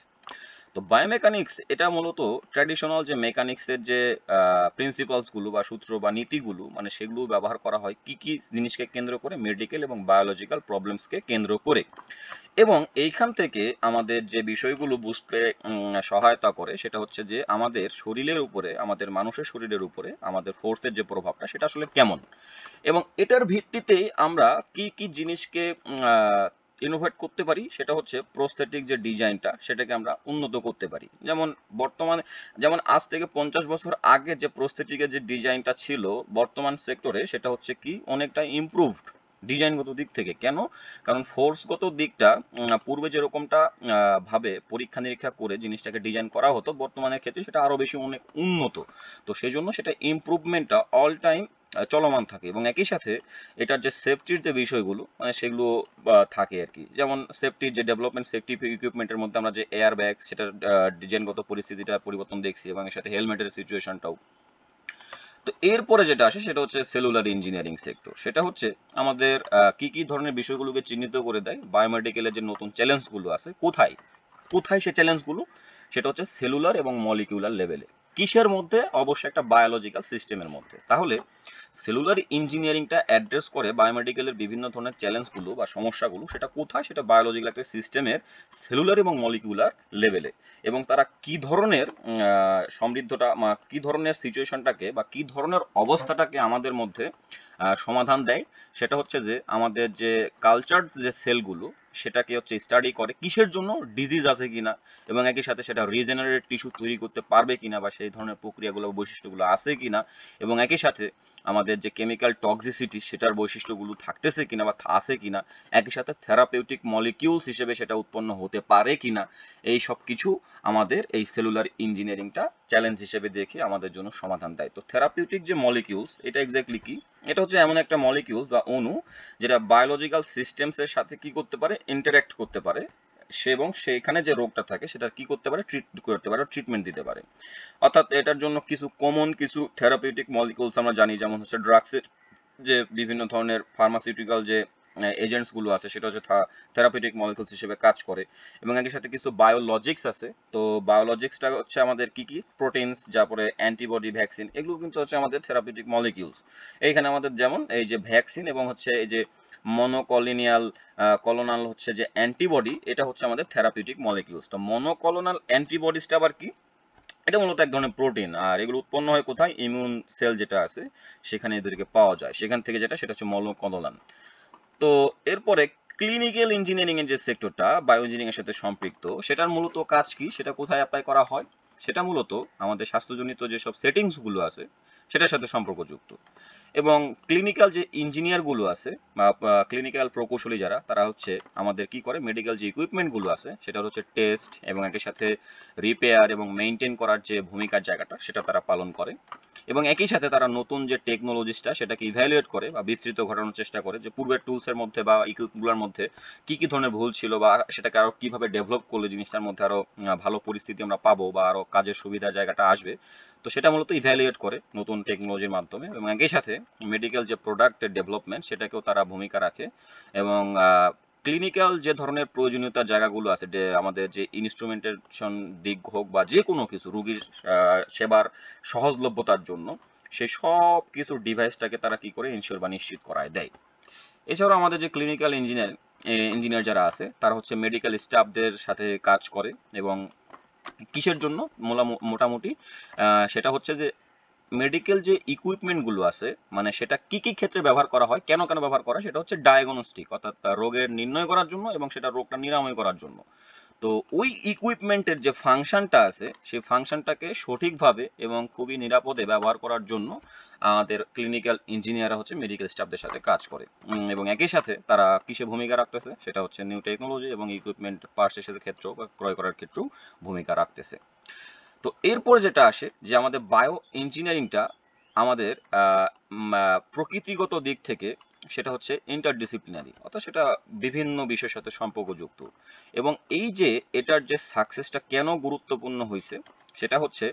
তো বায়োমেকানিক্স এটা মূলত ট্র্যাডিশনাল যে মেকানিক্সের যে প্রিন্সিপালসগুলো বা সূত্র বা নীতিগুলো মানে সেগুলো ব্যবহার করা হয় কি কি জিনিসকে কেন্দ্র করে, মেডিকেল এবং বায়োলজিক্যাল প্রবলেমসকে কেন্দ্র করে। এবং এইখান থেকে আমাদের যে বিষয়গুলো বুঝতে সহায়তা করে সেটা হচ্ছে যে আমাদের শরীরের উপরে, আমাদের মানুষের শরীরের উপরে আমাদের ফোর্সের যে প্রভাবটা সেটা আসলে কেমন, এবং এটার ভিত্তিতেই আমরা কি কি জিনিসকে ইনোভেট করতে পারি সেটা হচ্ছে প্রস্থেটিক যে ডিজাইনটা সেটাকে আমরা উন্নত করতে পারি। যেমন বর্তমানে, যেমন আজ থেকে 50 বছর আগে যে প্রস্থেটিকের যে ডিজাইনটা ছিল বর্তমান সেক্টরে সেটা হচ্ছে কি অনেকটা ইমপ্রুভড ডিজাইনগত দিক থেকে। কেন? কারণ ফোর্সগত দিকটা পূর্বে যেরকমটা ভাবে পরীক্ষা নিরীক্ষা করে জিনিসটাকে ডিজাইন করা হতো, বর্তমানের ক্ষেত্রে সেটা আরো বেশি অনেক উন্নত। তো সেই জন্য সেটা ইমপ্রুভমেন্টটা অল টাইম চলমান থাকে এবং একই সাথে এটার যে সেফটির যে বিষয়গুলো মানে সেগুলো থাকে আর কি। যেমন সেফটির যে ডেভেলপমেন্ট, সেফটি ইকুইপমেন্টের মধ্যে আমরা যে এয়ার ব্যাগ সেটার ডিজাইনগত পরিস্থিতিটা পরিবর্তন দেখছি এবং এর সাথে হেলমেটের সিচুয়েশনটাও। তো এরপরে যেটা আসে সেটা হচ্ছে সেলুলার ইঞ্জিনিয়ারিং সেক্টর। সেটা হচ্ছে আমাদের কি কি ধরনের বিষয়গুলোকে চিহ্নিত করে দেয়, বায়োমেডিকেলের যে নতুন চ্যালেঞ্জগুলো আছে কোথায় কোথায় সে চ্যালেঞ্জগুলো, সেটা হচ্ছে সেলুলার এবং মলিকিউলার লেভেলে। কিসের মধ্যে? অবশ্যই একটা বায়োলজিক্যাল সিস্টেমের মধ্যে। তাহলে সেলুলার ইঞ্জিনিয়ারিংটা অ্যাড্রেস করে বায়োমেডিকেলের বিভিন্ন ধরনের চ্যালেঞ্জগুলো বা সমস্যাগুলো, সেটা কোথায়? সেটা বায়োলজিক্যাল একটা সিস্টেমের সেলুলার এবং মলিকিউলার লেভেলে। এবং তারা কি ধরনের সমৃদ্ধতা কি ধরনের সিচুয়েশনটাকে বা কি ধরনের অবস্থাটাকে আমাদের মধ্যে সমাধান দেয়, সেটা হচ্ছে যে আমাদের যে কালচার যে সেলগুলো সেটাকে হচ্ছে স্টাডি করে কিসের জন্য, ডিজিজ আছে কিনা এবং একই সাথে সেটা রিজেনারেট টিস্যু তৈরি করতে পারবে কিনা বা সেই ধরনের প্রক্রিয়াগুলো বৈশিষ্ট্যগুলো আছে কিনা এবং একই সাথে আমাদের যে কেমিক্যাল টক্সিসিটি সেটার বৈশিষ্ট্যগুলো থাকতেছে কিনা বা আছে কিনা, একই সাথে থেরাপিউটিক মলিকিউলস হিসেবে সেটা উৎপন্ন হতে পারে কিনা, এই সব কিছু আমাদের এই সেলুলার ইঞ্জিনিয়ারিংটা চ্যালেঞ্জ হিসেবে দেখে আমাদের জন্য সমাধান দেয়। তো থেরাপিউটিক যে মলিকিউলস এটা এক্স্যাক্টলি কি? এটা হচ্ছে এমন একটা মলিকিউলস বা অণু যেটা বায়োলজিক্যাল সিস্টেমসের সাথে কি করতে পারে, ইন্টারঅ্যাক্ট করতে পারে সে এবং সেইখানে যে রোগটা থাকে সেটা কি করতে পারে, ট্রিট করতে পারে, ট্রিটমেন্ট দিতে পারে। অর্থাৎ এটার জন্য কিছু কমন কিছু থেরাপিউটিক মলিকিউলস আমরা জানি, যেমন হচ্ছে ড্রাগসের যে বিভিন্ন ধরনের ফার্মাসিউটিক্যাল যে এজেন্টস গুলো আছে সেটা হচ্ছে থেরাপিউটিক মলিকিউলস হিসেবে কাজ করে এবং একই সাথে কিছু বায়োলজিক্স আছে। তো বায়োলজিক্সটা হচ্ছে আমাদের কি কি, প্রোটিনস, তারপরে অ্যান্টিবডি, ভ্যাকসিন, এগুলো কিন্তু হচ্ছে আমাদের থেরাপিউটিক মলিকিউলস। এইখানে আমাদের যেমন এই যে ভ্যাকসিন এবং হচ্ছে এই যে মনোকলিনিয়াল কলোনাল হচ্ছে যে অ্যান্টিবডি, এটা হচ্ছে আমাদের থেরাপিউটিক মলিকিউলস। তো মনোকলোনাল অ্যান্টিবডিসটা আবার কি? এটা মূলত এক ধরনের প্রোটিন আর এগুলো উৎপন্ন হয় কোথায়, ইমিউন সেল যেটা আছে সেখানে এদেরকে পাওয়া যায়, সেখান থেকে যেটা সেটা হচ্ছে মনোকলোনাল। তো এরপরে ক্লিনিক্যাল ইঞ্জিনিয়ারিং এর যে সেক্টরটা বায়ো ইঞ্জিনিয়ারিং এর সাথে সম্পৃক্ত, সেটার মূলত কাজ কি, সেটা কোথায় অ্যাপ্লাই করা হয়? সেটা মূলত আমাদের স্বাস্থ্যজনিত যেসব সেটিংস গুলো আছে সেটার সাথে সম্পর্কযুক্ত। এবং ক্লিনিক্যাল যে ইঞ্জিনিয়ার গুলো আছে বা ক্লিনিক্যাল প্রকৌশলী যারা, তারা হচ্ছে আমাদের কি করে, মেডিকেল যে ইকুইপমেন্ট গুলো আছে সেটা হচ্ছে টেস্ট এবং একই সাথে রিপেয়ার এবং মেইনটেইন করার যে ভূমিকার জায়গাটা সেটা তারা পালন করে এবং একই সাথে তারা নতুন যে টেকনোলজিসটা সেটাকে ইভ্যালুয়েট করে বা বিস্তৃত ঘটানোর চেষ্টা করে যে পূর্বের টুলসের মধ্যে বা ইকুইপগুলোর মধ্যে কি কি ধরনের ভুল ছিল বা সেটাকে আরো কিভাবে ডেভেলপ করলে জিনিসটার মধ্যে আরো ভালো পরিস্থিতি আমরা পাবো বা আরো কাজের সুবিধার জায়গাটা আসবে। তো সেটা মূলত ইভ্যালুয়েট করে নতুন টেকনোলজির মাধ্যমে এবং একই সাথে মেডিকেল যে প্রোডাক্টের ডেভেলপমেন্ট সেটাকেও তারা ভূমিকা রাখে এবং ক্লিনিক্যাল যে ধরনের প্রয়োজনীয়তার জায়গাগুলো আছে, যে আমাদের যে ইনস্ট্রুমেন্টেশন দিক হোক বা যে কোনো কিছু রোগীর সেবার সহজলভ্যতার জন্য সেই সব কিছু ডিভাইসটাকে তারা কি করে ইনশিওর বা নিশ্চিত করায় দেয়। এছাড়াও আমাদের যে ক্লিনিক্যাল ইঞ্জিনিয়ার যারা আছে তারা হচ্ছে মেডিকেল স্টাফদের সাথে কাজ করে এবং কিসের জন্য, মোটামুটি সেটা হচ্ছে যে মেডিকেল যে ইকুইপমেন্ট গুলো আছে মানে সেটা কি কি ক্ষেত্রে ব্যবহার করা হয়, কেন কেন ব্যবহার করা, সেটা হচ্ছে ডায়াগনস্টিক, অর্থাৎ রোগের নির্ণয় করার জন্য এবং সেটা রোগটা নিরাময় করার জন্য। তো ওই ইকুইপমেন্টের যে ফাংশনটা আছে সেই ফাংশনটাকে সঠিকভাবে এবং খুবই নিরাপদে ব্যবহার করার জন্য আমাদের ক্লিনিক্যাল ইঞ্জিনিয়াররা হচ্ছে মেডিকেল স্টাফদের সাথে কাজ করে এবং একই সাথে তারা কিসে ভূমিকা রাখতেছে, সেটা হচ্ছে নিউ টেকনোলজি এবং ইকুইপমেন্ট পারচেসের ক্ষেত্রেও বা ক্রয় করার ক্ষেত্রেও ভূমিকা রাখতেছে। তো এরপর যেটা আসে যে আমাদের বায়ো ইঞ্জিনিয়ারিংটা আমাদের প্রকৃতিগত দিক থেকে সেটা হচ্ছে ইন্টারডিসিপ্লিনারি, অর্থাৎ সেটা বিভিন্ন বিষয়ের সাথে সম্পর্কযুক্ত এবং এই যে এটার যে সাকসেসটা কেন গুরুত্বপূর্ণ হয়েছে সেটা হচ্ছে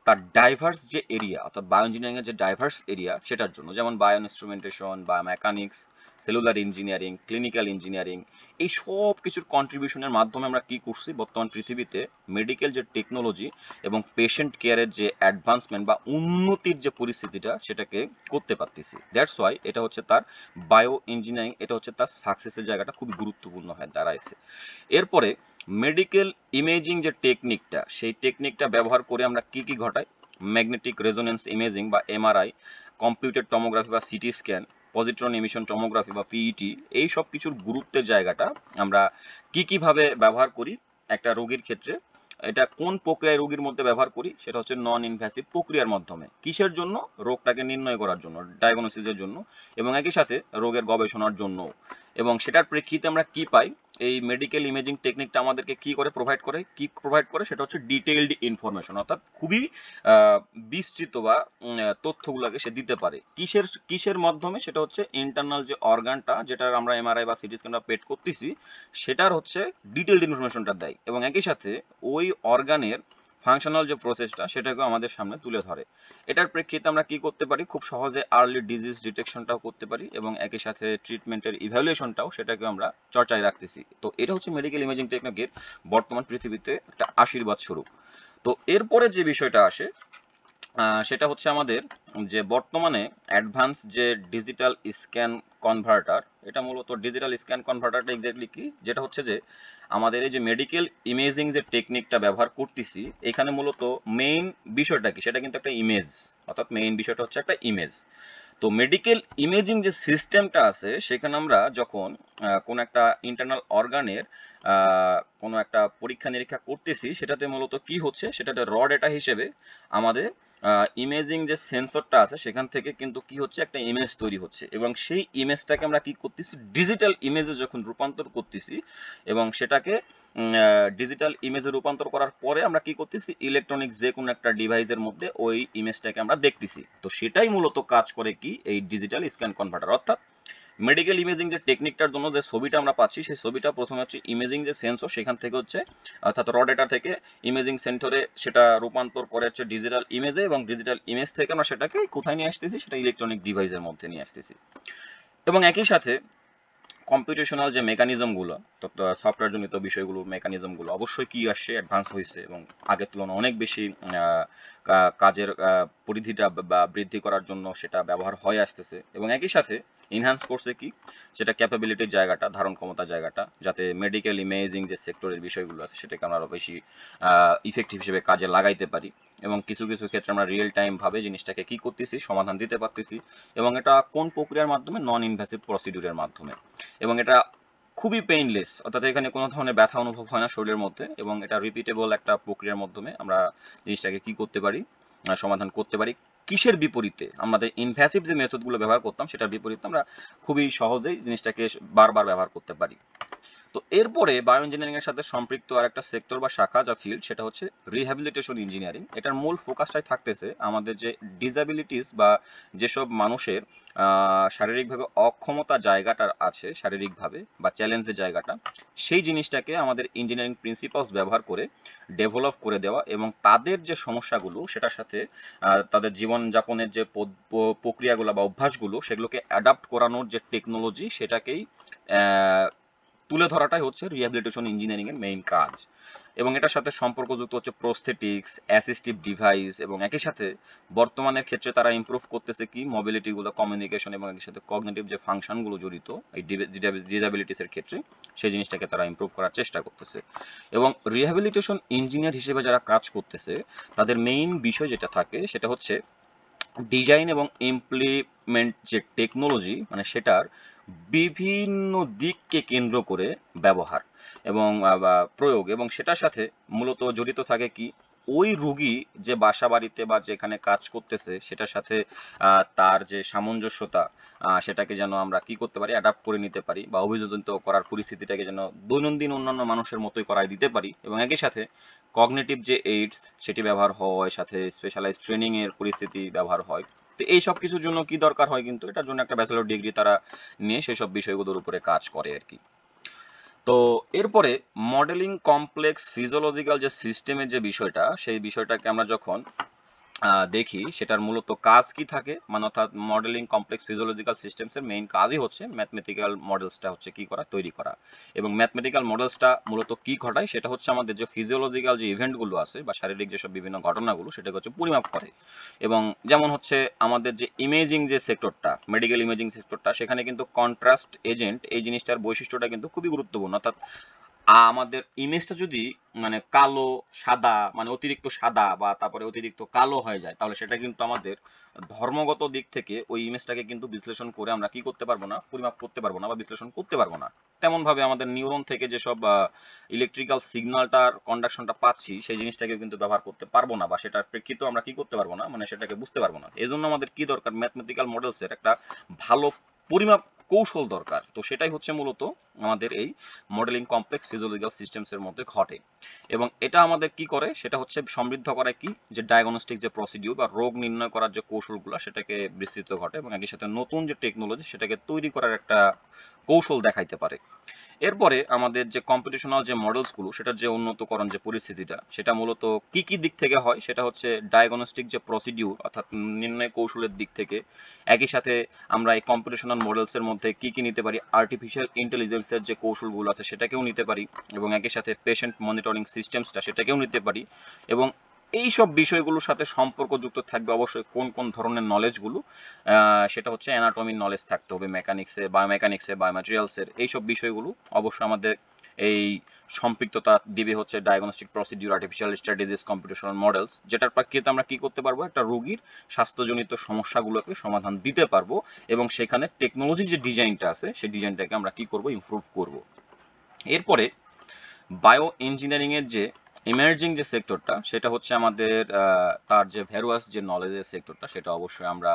তার ডাইভার্স যে এরিয়া, অর্থাৎ বায়ো ইঞ্জিনিয়ারিং এর যে ডাইভার্স এরিয়া সেটার জন্য, যেমন bio instrumentation, bio mechanics, cellular engineering, clinical engineering, এই সব কিছুর কন্ট্রিবিউশনের মাধ্যমে আমরা কি করছি বর্তমান পৃথিবীতে মেডিকেল যে টেকনোলজি এবং পেশেন্ট কেয়ারের যে অ্যাডভান্সমেন্ট বা উন্নতির যে পরিস্থিতিটা সেটাকে করতে পারতেছি। দ্যাটস ওয়াই এটা হচ্ছে তার বায়ো ইঞ্জিনিয়ারিং, এটা হচ্ছে তার সাকসেসের জায়গাটা খুব গুরুত্বপূর্ণ হয়ে দাঁড়াইছে। এরপরে মেডিকেল ইমেজিং যে টেকনিকটা সেই টেকনিকটা ব্যবহার করে আমরা কি কি ঘটাই, ম্যাগনেটিক রেজোনেন্স ইমেজিং বা এমআরআই, কম্পিউটার টমোগ্রাফি বা CT scan, positron emission tomography বা পিইটি, এই সব কিছুর গুরুত্বের জায়গাটা আমরা কিভাবে ব্যবহার করি একটা রোগীর ক্ষেত্রে, এটা কোন প্রক্রিয়ায় রোগীর মধ্যে ব্যবহার করি, সেটা হচ্ছে নন ইনভ্যাসিভ প্রক্রিয়ার মাধ্যমে। কিসের জন্য? রোগটাকে নির্ণয় করার জন্য, ডায়াগনোসিসের জন্য, এবং একই সাথে রোগের গবেষণার জন্য। এবং সেটার প্রেক্ষিতে আমরা কি পাই? এই মেডিকেল ইমেজিং টেকনিকটা আমাদেরকে কি প্রোভাইড করে সেটা হচ্ছে ডিটেইলড ইনফরমেশন, অর্থাৎ খুবই বিস্তৃত বা তথ্যগুলোকে সে দিতে পারে। কিসের মাধ্যমে? সেটা হচ্ছে ইন্টারনাল যে অর্গানটা, যেটার আমরা এমআরআই বা সিটি স্ক্যান পেট করতেছি, সেটার হচ্ছে ডিটেইলড ইনফরমেশনটা দেয়, এবং একই সাথে ওই অর্গানের ফাংশনাল যে প্রসেসটা সেটাকেও আমাদের সামনে তুলে ধরে। এটার প্রেক্ষিতে আমরা কি করতে পারি? খুব সহজে আর্লি ডিজিজ ডিটেকশনটাও করতে পারি, এবং একই সাথে ট্রিটমেন্টের ইভ্যালুয়েশনটাও সেটাকে আমরা চর্চায় রাখতেছি। তো এটা হচ্ছে মেডিকেল ইমেজিং টেকনিকের বর্তমান পৃথিবীতে একটা আশীর্বাদ স্বরূপ। তো এরপরে যে বিষয়টা আসে সেটা হচ্ছে আমাদের যে বর্তমানে অ্যাডভান্স যে ডিজিটাল স্ক্যান কনভার্টার, এটা মূলত ডিজিটাল স্ক্যান কনভার্টারটা এক্স্যাক্টলি কি? যেটা হচ্ছে যে আমাদের এই যে মেডিকেল ইমেজিং যে টেকনিকটা ব্যবহার করতেছি, এখানে মূলত মেইন বিষয়টা কি? সেটা কিন্তু একটা ইমেজ, অর্থাৎ মেইন বিষয়টা হচ্ছে একটা ইমেজ। তো মেডিকেল ইমেজিং যে সিস্টেমটা আছে, সেখানে আমরা যখন কোনো একটা ইন্টারনাল অর্গানের কোনো একটা পরীক্ষা নিরীক্ষা করতেছি, সেটাতে মূলত কি হচ্ছে? সেটাতে র ডেটা হিসেবে আমাদের ইমেজিং যে সেন্সরটা আছে সেখান থেকে কিন্তু কি হচ্ছে? একটা ইমেজ তৈরি হচ্ছে, এবং সেই ইমেজটাকে আমরা কি করতেছি? ডিজিটাল ইমেজে যখন রূপান্তর করতেছি, এবং সেটাকে ডিজিটাল ইমেজে রূপান্তর করার পরে আমরা কি করতেছি? ইলেকট্রনিক যে কোনো একটা ডিভাইসের মধ্যে ওই ইমেজটাকে আমরা দেখতেছি। তো সেটাই মূলত কাজ করে কি? এই ডিজিটাল স্ক্যান কনভার্টার। অর্থাৎ মেডিকেল ইমেজিং যে টেকনিকটার জন্য যে ছবিটা আমরা পাচ্ছি, সেই ছবিটা প্রথমে হচ্ছে ইমেজিং যে সেন্সর সেখান থেকে হচ্ছে, অর্থাৎ র ডেটা থেকে ইমেজিং সেন্সরে সেটা রূপান্তর করে হচ্ছে ডিজিটাল ইমেজে, এবং ডিজিটাল ইমেজ থেকে আমরা সেটাকে কোথায় নিয়ে আসতেছি? সেটা ইলেকট্রনিক ডিভাইসের মধ্যে নিয়ে আসতেছি। এবং একই সাথে কম্পিউটেশনাল যে মেকানিজমগুলো, সফটওয়্যার জনিত বিষয়গুলো, মেকানিজমগুলো অবশ্যই কি আসছে? অ্যাডভান্স হয়েছে, এবং আগের তুলনায় অনেক বেশি কাজের পরিধিটা বা বৃদ্ধি করার জন্য সেটা ব্যবহার হয়ে আসতেছে, এবং একই সাথে এনহ্যান্স করছে কি? সেটা ক্যাপাবিলিটির জায়গাটা, ধারণ ক্ষমতার জায়গাটা, যাতে মেডিকেল ইমেজিং যে সেক্টরের বিষয়গুলো আছে সেটাকে আমরা আরও বেশি ইফেক্টিভ হিসেবে কাজে লাগাইতে পারি, এবং কিছু কিছু ক্ষেত্রে আমরা রিয়েল টাইম ভাবে জিনিসটাকে কি করতেছি? সমাধান দিতে পারতেছি। এবং এটা কোন প্রক্রিয়ার মাধ্যমে? নন ইনভ্যাসিভ প্রসিডিউরের মাধ্যমে। এবং এটা খুবই পেইনলেস, অর্থাৎ এখানে কোনো ধরনের ব্যথা অনুভব হয় না শরীরের মধ্যে, এবং এটা রিপিটেবল একটা প্রক্রিয়ার মাধ্যমে আমরা জিনিসটাকে কি করতে পারি? সমাধান করতে পারি। কিসের বিপরীতে? আমাদের ইনভ্যাসিভ যে মেথডগুলো ব্যবহার করতাম সেটার বিপরীতে আমরা খুবই সহজেই জিনিসটাকে বারবার ব্যবহার করতে পারি। তো এরপরে বায়ো ইঞ্জিনিয়ারিং এর সাথে সম্পৃক্ত আর একটা সেক্টর বা শাখা যা ফিল্ড, সেটা হচ্ছে রিহ্যাবিলিটেশন ইঞ্জিনিয়ারিং। এটার মূল ফোকাসটাই থাকতেছে আমাদের যে ডিসএবিলিটিস বা যেসব মানুষের শারীরিকভাবে অক্ষমতা জায়গাটা আছে, শারীরিকভাবে বা চ্যালেঞ্জের জায়গাটা, সেই জিনিসটাকে আমাদের ইঞ্জিনিয়ারিং প্রিন্সিপালস ব্যবহার করে ডেভেলপ করে দেওয়া, এবং তাদের যে সমস্যাগুলো সেটার সাথে তাদের জীবনযাপনের যে প্রক্রিয়াগুলো বা অভ্যাসগুলো, সেগুলোকে অ্যাডাপ্ট করানোর যে টেকনোলজি, সেটাকেই তুলে ধরাটাই হচ্ছে রিহ্যাবিলিটেশন ইঞ্জিনিয়ারিং এর মেইন কাজ। এবং এটার সাথে সম্পর্কযুক্ত হচ্ছে প্রস্থেটিক্স, অ্যাসিস্টিভ ডিভাইস, এবং একই সাথে বর্তমানের ক্ষেত্রে তারা ইমপ্রুভ করতেছে কি? মোবিলিটিগুলো, কমিউনিকেশন, এবং একই সাথে কগনিটিভ যে ফাংশনগুলো জড়িত এই ডিসএবিলিটিসের ক্ষেত্রে, সেই জিনিসটাকে তারা ইমপ্রুভ করার চেষ্টা করতেছে। এবং রিহ্যাবিলিটেশন ইঞ্জিনিয়ার হিসেবে যারা কাজ করতেছে, তাদের মেইন বিষয় যেটা থাকে সেটা হচ্ছে ডিজাইন এবং ইমপ্লিমেন্ট যে টেকনোলজি, মানে সেটার বিভিন্ন দিককে কেন্দ্র করে ব্যবহার এবং প্রয়োগ, এবং সেটার সাথে মূলত জড়িত থাকে কি? ওই রুগী যে বাসা বাড়িতে বা যেখানে কাজ করতেছে সেটার সাথে তার যে সামঞ্জস্যতা, সেটাকে যেন আমরা কি করতে পারি? অ্যাডাপ্ট করে নিতে পারি, বা অভিযোজিত করার পরিস্থিতিটাকে যেন দৈনন্দিন অন্যান্য মানুষের মতোই করাই দিতে পারি, এবং একই সাথে কগনিটিভ যে এইডস সেটি ব্যবহার হয়, সাথে স্পেশালাইজ ট্রেনিং এর পরিস্থিতি ব্যবহার হয়। তো এই সব কিছুর জন্য কি দরকার হয়? কিন্তু এটার জন্য একটা ব্যাচেলর ডিগ্রি তারা নিয়ে সেই সব বিষয়গুলোর উপরে কাজ করে আর কি। তো এরপরে মডেলিং কমপ্লেক্স ফিজিওলজিক্যাল যে সিস্টেমের যে বিষয়টা, সেই বিষয়টাকে আমরা যখন দেখি, সেটার মূলত কাজ কি থাকে? মানে অর্থাৎ মডেলিং কমপ্লেক্স ফিজিওলজিক্যাল সিস্টেমস এর মেইন কাজই হচ্ছে ম্যাথমেটিক্যাল মডেলসটা হচ্ছে কি করা? তৈরি করা। এবং ম্যাথমেটিক্যাল মডেলসটা মূলত কি ঘটায়? সেটা হচ্ছে আমাদের যে ফিজিওলজিক্যাল যে ইভেন্টগুলো আছে বা শারীরিক যেসব বিভিন্ন ঘটনাগুলো, সেটাকে হচ্ছে পরিমাপ করে। এবং যেমন হচ্ছে আমাদের যে ইমেজিং যে সেক্টরটা, মেডিকেল ইমেজিং সেক্টরটা, সেখানে কিন্তু কন্ট্রাস্ট এজেন্ট এই জিনিসটার বৈশিষ্ট্যটা কিন্তু খুবই গুরুত্বপূর্ণ। অর্থাৎ আমাদের ইমেজটা যদি মানে কালো সাদা, মানে অতিরিক্ত সাদা বা তারপরে অতিরিক্ত কালো হয়ে যায়, তাহলে সেটা কিন্তু আমাদের ধর্মগত দিক থেকে ওই ইমেজটাকে কিন্তু বিশ্লেষণ করে আমরা কি করতে পারবো না, পরিমাপ করতে পারবো না বা বিশ্লেষণ করতে পারবো না। তেমন ভাবে আমাদের নিউরন থেকে যেসব ইলেকট্রিক্যাল সিগন্যালটার কন্ডাকশনটা পাচ্ছি সেই জিনিসটাকে কিন্তু ব্যবহার করতে পারবো না, বা সেটার প্রেক্ষিতেও আমরা কি করতে পারবো না, মানে সেটাকে বুঝতে পারবো না। এই জন্য আমাদের কি দরকার, ম্যাথমেটিক্যাল মডেলসের একটা ভালো পরিমাপ কৌশল দরকার। তো সেটাই হচ্ছে মূলত আমাদের এই মডেলিং কমপ্লেক্স ফিজিওলজিক্যাল সিস্টেমসের মধ্যে ঘটে। এবং এটা আমাদের কি করে, সেটা হচ্ছে সমৃদ্ধ করে কি, যে ডায়াগনস্টিক যে প্রসিডিউর বা রোগ নির্ণয় করার যে কৌশলগুলো সেটাকে বিস্তৃত ঘটে, এবং একই সাথে নতুন যে টেকনোলজি সেটাকে তৈরি করার একটা কৌশল দেখাইতে পারে। এরপরে আমাদের যে কম্পিটিশনাল যে মডেলসগুলো সেটার যে উন্নতকরণ যে পরিস্থিতিটা সেটা মূলত কি কি দিক থেকে হয়, সেটা হচ্ছে ডায়াগনস্টিক যে প্রসিডিউর অর্থাৎ নির্ণয় কৌশলের দিক থেকে। একই সাথে আমরা এই কম্পিটিশনাল মডেলসের মধ্যে কি কি নিতে পারি, আর্টিফিশিয়াল ইন্টেলিজেন্সের যে কৌশলগুলো আছে সেটাকেও নিতে পারি, এবং একই সাথে পেশেন্ট মনিটরিং সিস্টেমসটা সেটাকেও নিতে পারি। এবং এই সব বিষয়গুলোর সাথে সম্পর্কযুক্ত থাকবে অবশ্যই কোন কোন ধরনের নলেজগুলো, সেটা হচ্ছে অ্যানাটমির নলেজ থাকতে হবে, মেকানিক্সে, বায়োমেকানিক্সে, বায়োম্যাটেরিয়ালসের এইসব বিষয়গুলো অবশ্যই আমাদের এই সম্পৃক্ততা দিবে হচ্ছে diagnostic procedure, artificial strategies, computational models, যেটার প্রেক্ষিতে আমরা কি করতে পারবো, একটা রোগীর স্বাস্থ্যজনিত সমস্যাগুলোকে সমাধান দিতে পারবো, এবং সেখানে টেকনোলজি যে ডিজাইনটা আছে সেই ডিজাইনটাকে আমরা কি করব, ইমপ্রুভ করব। এরপরে বায়ো ইঞ্জিনিয়ারিং এর যে ইমার্জিং যে সেক্টরটা সেটা হচ্ছে আমাদের তার যে ভ্যারুয়াস যে নলেজের সেক্টরটা সেটা অবশ্যই আমরা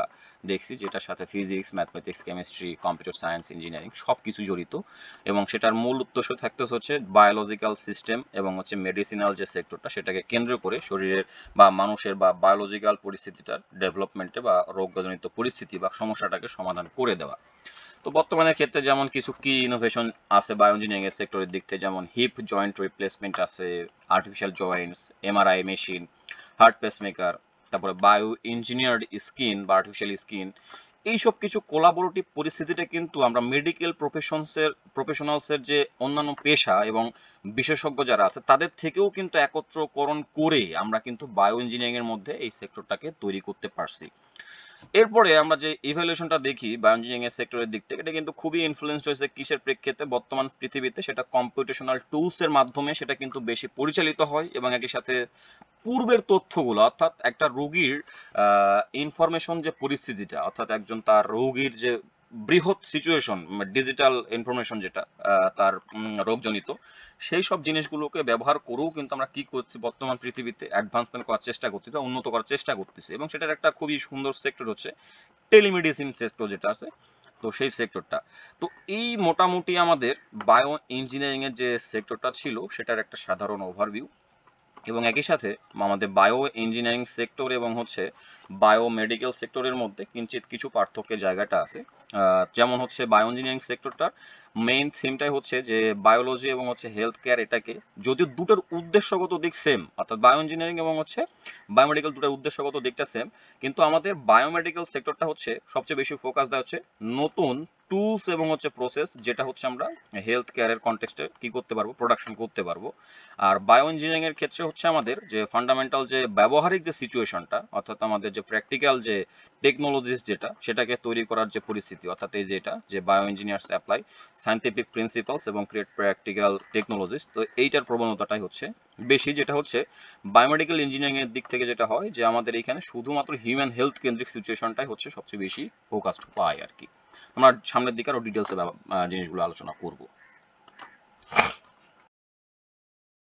দেখছি, যেটার সাথে physics, mathematics, chemistry, computer science, engineering সব কিছু জড়িত। এবং সেটার মূল উদ্দেশ্য থাকতে হচ্ছে বায়োলজিক্যাল সিস্টেম এবং হচ্ছে মেডিসিনাল যে সেক্টরটা সেটাকে কেন্দ্র করে শরীরের বা মানুষের বা বায়োলজিক্যাল পরিস্থিতিটার ডেভেলপমেন্টে বা রোগজনিত পরিস্থিতি বা সমস্যাটাকে সমাধান করে দেওয়া। তো বর্তমানের ক্ষেত্রে যেমন কিছু কি ইনোভেশন আছে বায়োইঞ্জিনিয়ারিং এর সেক্টরের দিক থেকে, যেমন হিপ জয়েন্ট রিপ্লেসমেন্ট আছে, artificial Joints, MRI machine, heart pacemaker, তারপরে বায়ো ইঞ্জিনিয়ার্ড স্কিন বা আর্টিফিশিয়াল স্কিন। এইসব কিছু কোলাবোরেটিভ পরিস্থিতিতে কিন্তু আমরা মেডিকেল প্রফেশনালসের যে অন্যান্য পেশা এবং বিশেষজ্ঞ যারা আছে তাদের থেকেও কিন্তু একত্রকরণ করে আমরা কিন্তু বায়ো ইঞ্জিনিয়ারিং এর মধ্যে এই সেক্টরটাকে তৈরি করতে পারছি। এরপরে আমরা যে ইভ্যালুয়েশনটা দেখি বায়োইঞ্জিনিয়ারিং এর সেক্টরের দিক থেকে, এটা কিন্তু খুবই ইনফ্লুয়েন্সড হয়েছে কিসের প্রেক্ষিতে, বর্তমান পৃথিবীতে সেটা কম্পিউটেশনাল টুলস এর মাধ্যমে সেটা কিন্তু বেশি পরিচালিত হয়, এবং একই সাথে পূর্বের তথ্যগুলো অর্থাৎ একটা রোগীর ইনফরমেশন যে পরিস্থিতিটা, অর্থাৎ একজন তার রোগীর যে বৃহৎ সিচুয়েশন, ডিজিটাল ইনফরমেশন যেটা তার রোগজনিত, সেই সব জিনিসগুলোকে ব্যবহার করেও কিন্তু আমরা কি করছি, বর্তমান পৃথিবীতে অ্যাডভান্সমেন্ট করার চেষ্টা করতেছি, উন্নত করার চেষ্টা করতেছি। এবং সেটার একটা খুবই সুন্দর সেক্টর হচ্ছে টেলিমেডিসিন সেক্টর যেটা আছে, তো সেই সেক্টরটা। তো এই মোটামুটি আমাদের বায়ো ইঞ্জিনিয়ারিং এর যে সেক্টরটা ছিল সেটার একটা সাধারণ ওভারভিউ। এবং একই সাথে আমাদের বায়ো ইঞ্জিনিয়ারিং সেক্টর এবং হচ্ছে বায়ো মেডিকেল সেক্টরের মধ্যে কিঞ্চিত কিছু পার্থক্যের জায়গাটা আছে। যেমন হচ্ছে বায়ো ইঞ্জিনিয়ারিং সেক্টরটার মেইন থিমটাই হচ্ছে যে বায়োলজি এবং হচ্ছে হেলথ কেয়ার, এটাকে যদিও দুটোর উদ্দেশ্যগত দিক সেম, অর্থাৎ বায়ো ইঞ্জিনিয়ারিং এবং হচ্ছে বায়োমেডিকেল দুটোর উদ্দেশ্যগত দিকটা সেম, কিন্তু আমাদের বায়োমেডিকেল সেক্টরটা হচ্ছে সবচেয়ে বেশি ফোকাস দেওয়া হচ্ছে নতুন টুলস এবং হচ্ছে প্রসেস, যেটা হচ্ছে আমরা হেলথ কেয়ারের কনটেক্সটে কি করতে পারবো, প্রোডাকশন করতে পারবো। আর বায়ো ইঞ্জিনিয়ারিং এর ক্ষেত্রে হচ্ছে আমাদের যে ফান্ডামেন্টাল যে ব্যবহারিক যে সিচুয়েশনটা, অর্থাৎ আমাদের যে প্র্যাকটিক্যাল যে টেকনোলজিস যেটা সেটাকে তৈরি করার যে পরিস্থিতি, অর্থাৎ এই যেটা যে bio engineers apply scientific principles এবং ক্রিয়েট প্র্যাকটিক্যাল টেকনোলজিস, তো এইটার প্রবণতাটাই হচ্ছে বেশি। যেটা হচ্ছে বায়োমেডিক্যাল ইঞ্জিনিয়ারিং এর দিক থেকে যেটা হয় যে আমাদের এখানে শুধুমাত্র হিউম্যান হেলথ কেন্দ্রিক সিচুয়েশনটাই হচ্ছে সবচেয়ে বেশি ফোকাসড পায় আর কি। আমরা সামনের দিকে আরো ডিটেলসে জিনিসগুলো আলোচনা করব।